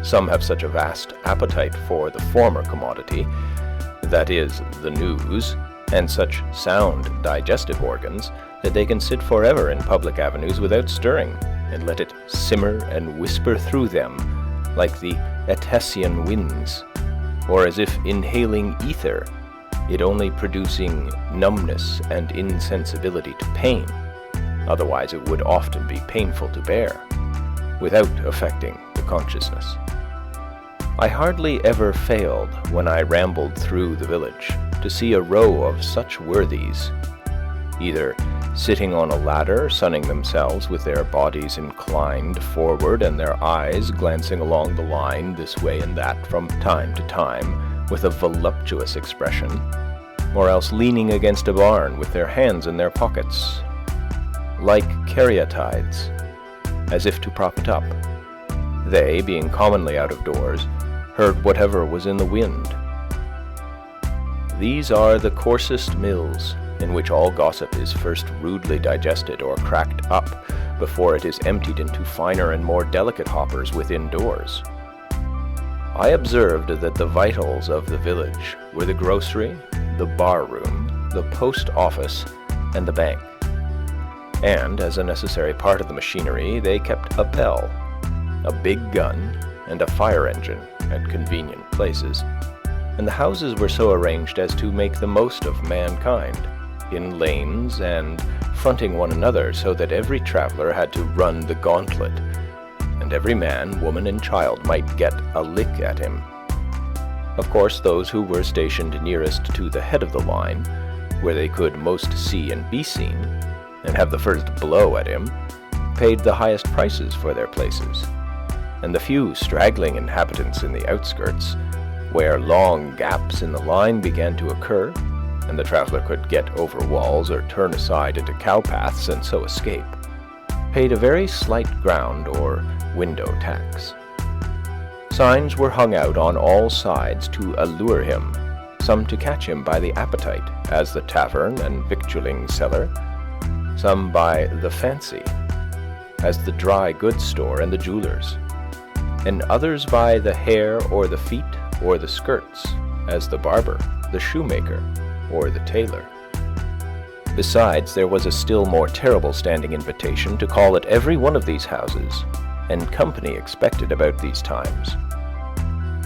Some have such a vast appetite for the former commodity, that is, the news, and such sound digestive organs, that they can sit forever in public avenues without stirring, and let it simmer and whisper through them like the Etesian winds, or as if inhaling ether, it only producing numbness and insensibility to pain. Otherwise it would often be painful to bear, without affecting the consciousness. I hardly ever failed, when I rambled through the village, to see a row of such worthies, either sitting on a ladder, sunning themselves with their bodies inclined forward and their eyes glancing along the line this way and that from time to time with a voluptuous expression, or else leaning against a barn with their hands in their pockets, like caryatides, as if to prop it up. They, being commonly out of doors, heard whatever was in the wind. These are the coarsest mills, in which all gossip is first rudely digested or cracked up before it is emptied into finer and more delicate hoppers within doors. I observed that the vitals of the village were the grocery, the bar room, the post office, and the bank. And, as a necessary part of the machinery, they kept a bell, a big gun, and a fire engine at convenient places, and the houses were so arranged as to make the most of mankind, in lanes and fronting one another, so that every traveler had to run the gauntlet, and every man, woman, and child might get a lick at him. Of course, those who were stationed nearest to the head of the line, where they could most see and be seen, and have the first blow at him, paid the highest prices for their places, and the few straggling inhabitants in the outskirts, where long gaps in the line began to occur, and the traveler could get over walls or turn aside into cowpaths and so escape, paid a very slight ground or window tax. Signs were hung out on all sides to allure him, some to catch him by the appetite, as the tavern and victualling cellar, some by the fancy, as the dry goods store and the jewelers, and others by the hair or the feet or the skirts, as the barber, the shoemaker, or the tailor. Besides, there was a still more terrible standing invitation to call at every one of these houses, and company expected about these times.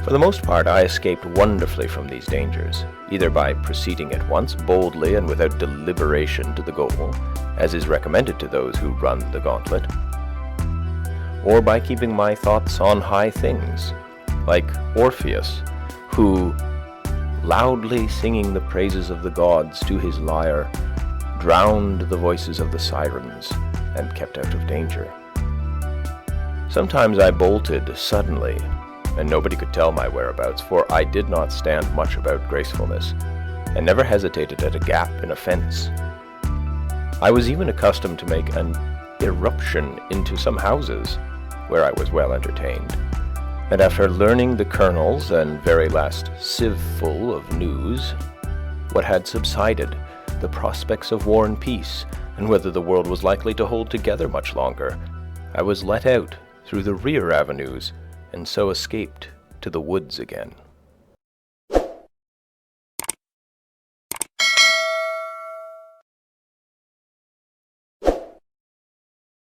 For the most part, I escaped wonderfully from these dangers, either by proceeding at once boldly and without deliberation to the goal, as is recommended to those who run the gauntlet, or by keeping my thoughts on high things, like Orpheus, who, loudly singing the praises of the gods to his lyre, drowned the voices of the sirens and kept out of danger. Sometimes I bolted suddenly, and nobody could tell my whereabouts, for I did not stand much about gracefulness, and never hesitated at a gap in a fence. I was even accustomed to make an irruption into some houses, where I was well entertained, and after learning the kernels and very last sieveful of news, what had subsided, the prospects of war and peace, and whether the world was likely to hold together much longer, I was let out through the rear avenues, and so escaped to the woods again.